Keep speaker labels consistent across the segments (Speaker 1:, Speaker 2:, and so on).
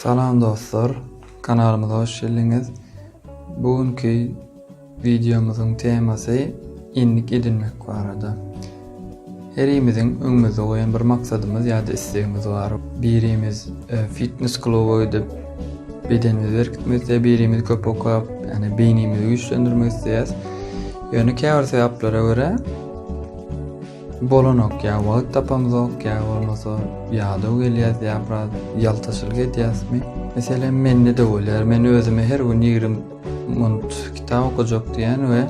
Speaker 1: Salam dostlar, kanalımıza hoş geldiniz. Bugünkü videomuzun teması inlik edinmek barada. Herimizin öňümizde goýan bir maksadymız ýa-da islegimiz bar. Birimiz fitness klubu edip bedenimizi berkitmek, birimiz köp okup, yani beynimizi güçlendirmek isleýäs. Ýöne käbir sebaplara görä bolanok ýa wagt tapamyzok ýa bolmasa ýa-da gelýär ýa biraz ýaltaşylyk edýäsmi? Meselem mende de bolýar. Men özüme her gün 20 minut kitap okujak diýen we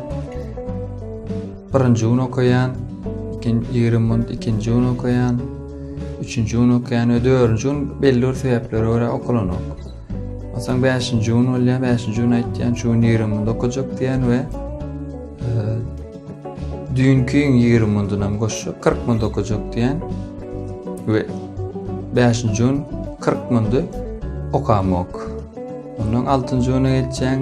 Speaker 1: birinji gün okuyan, 20 minut ikinji gün okuyan, üçüncü gün okuyan we dördüncü gün belli bir sebeplere görä okulanok. Masalan 5-nji gün bolýar, 5-nji gün aýtýan şu 20 minut okujak diýen we dünkü 20 minutynam goşup 40 minut okujak diýen we 5-nji gün 40 minut okamok. Ondan 6-njy güne geçen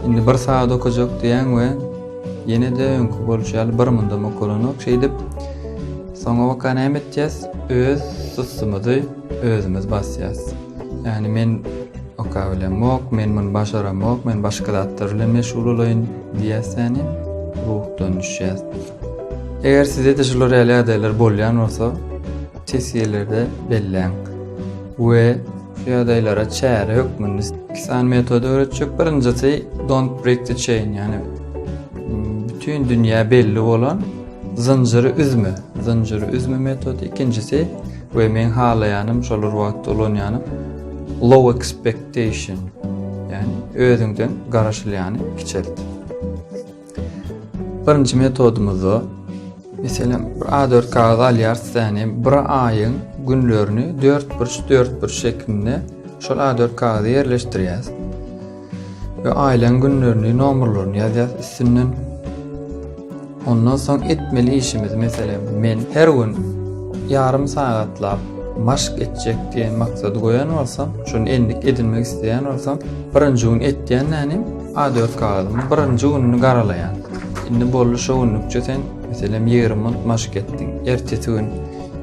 Speaker 1: indi 1 saat okujak diýen we ýene de öňkü bolşaly 1 minut okulanok. Şeýdip soňa bakan ämetýäs, öz sysymyzy özümiz basýas. Yani men okabilemok, men bunu başaramok, men başga zatlar bilen meşgul olaýyn diýäsäni ruhdan düşýär. Eger sizde de şular ýaly bolýan bolsa, tesiýelerde belläň we şu ýagdaýlara çäre hökmünde kisan metody öğretjek. Birinjisi don't break the chain, yani bütün dünýä belli bolan zynjyry üzme metody. İkincisi we men halaýanym şolar wagtda olanýanym low expectation, yani özüňden garaşlyany kiçelt. Birinji metodumuz o. Mesela A4 kağıt alýarsany bir aýyň günlerini 4 şeklinde şol A4 kağıda yerleştirýäs. Ve aýlaň günlerini, nomurlaryny ýazýas üstünden. Ondan soň etmeli işimiz, mesela men her gün yarım sagatlap maşk etjek diýen maksady goýan bolsam, şonu enlik edinmek isleýän bolsam, birinji gün etdiýän nänim A4 kağıdymy birinji gününi garalaýan. Indi bolly şo günlükçe sen mesela 20 minut maşk etdiň. Ertesi gün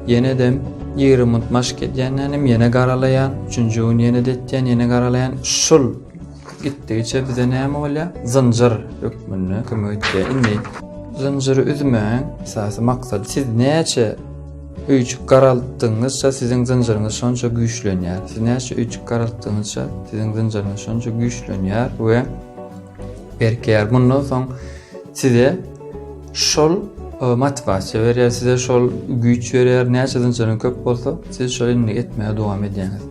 Speaker 1: ýene de 20 minut maşk etdiň nänim ýene garalaýan, üçüncü gün ýene de etdiň, ýene garalaýan. Şol gitdigiçe bize näme bolýar? Zynjyr hökmüne kömek etýär. Indi zynjyry üzmeň esasy maksady siz näçe üýçük garaltdyňyzça siziň zynjyryňyz şonça güýçlenýär. Siz näçe üýçük garaltdyňyzça siziň zynjyryňyz şonça güýçlenýär we berker bundan soň size şol motivasiýa berýär, size şol güýç berýär. Näçe zynjyryň köp bolsa, siz şol inlik etmäge dowam edýäňiz.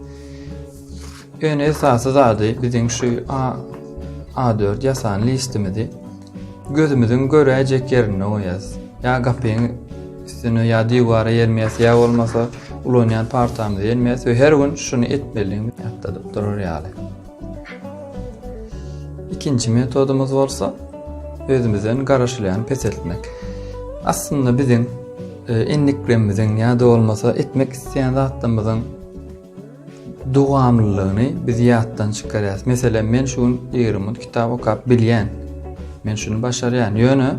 Speaker 1: Ýöne esasy zady biziň şu A4 ýasan listimizi gözümüzün göräjek ýerine goýas. Ya gapyň üstüne ýa diwara ýermeýäs, ýa bolmasa ulanýan partamyzy ýermeýäs we her gün şunu etmeliň ýatdadyp durar ýaly. İkinji metodumuz bolsa özümizden garaşlayan peseltmek. Aslında biziň enliklerimiziň ýa-da bolmasa etmek isleýän zatlarymyzyň dowamlylygyny biz ýatdan çykarýas. Mesela men şu 20 minut kitap okap bilýän, men şunu başarýan. Ýöne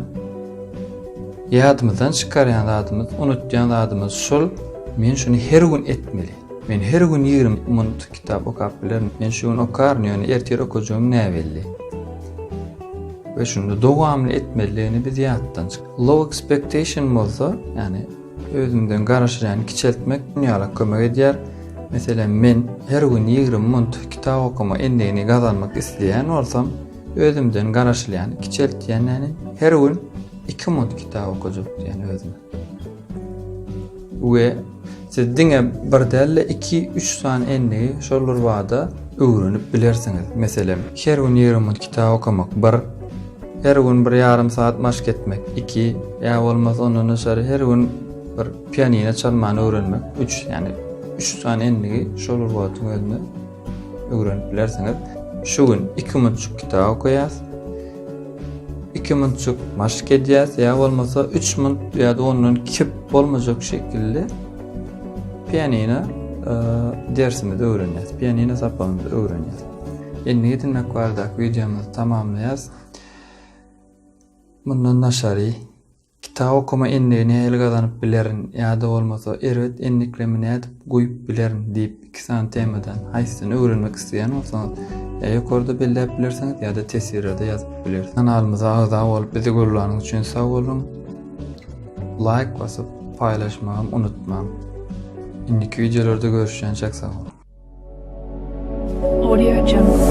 Speaker 1: ýadymyzdan çykarýan zatymyz, unutýan zatymyz şol, men şunu her gün etmeli. Men her gün 20 minut kitap okap bilerim. Men şunu okaryn, ýöne ertir okujagym näbelli. Ve şunu dowamly etmeliligini biz ýatdan çyk. Low expectation bolsa, yani özümden garaşlayan kiçeltmek dünýälik kömek edýär. Mesela men her gün 20 minut kitap okuma endigini gazanmak isleýän bolsam, özümden garaşlayan kiçeltýän näni her gün 2 minut kitap okujak diýen özüme. We siz diňe bir dälle 2-3 sany endigi şolar wagda öwrenip bilersiňiz. Mesela her gün 20 minut kitap okumak 1, her gün 1,5 saat maşk etmek 2, ýa bolmasa ondan aşary her gün bir pianino çalmany öwrenmek 3, yani 3 sany endigi şolar wagtyň özüne öwrenip bilersiňiz. Şu gün 2 minutçuk kitap okuýas, 2 minutçuk maşk edýäs, ýa bolmasa 3 minut ýa-da ondan kep bolmajak şekilde pianino dersimizi öwrenýäs, pianino sapamyzy öwrenýäs. Endi etmek bardak videomuzy tamamlaýas. Bundan naşary Kitap okuma endiğini el kazanıp bilerin ya da olmasa evet endiklemi ne edip koyup bilerin deyip 2 sany temadan haysını öğrenmek isteyen olsanız ya yukarıda belirlep bilirseniz ya da tesirde yazıp bilirsiniz. Kanalımıza ağza olup bizi görüleriniz için sağ olun. Like basıp paylaşmayı unutmam. İndiki videolarda görüşeceğiniz çok sağ olun.
Speaker 2: Audio Jungle.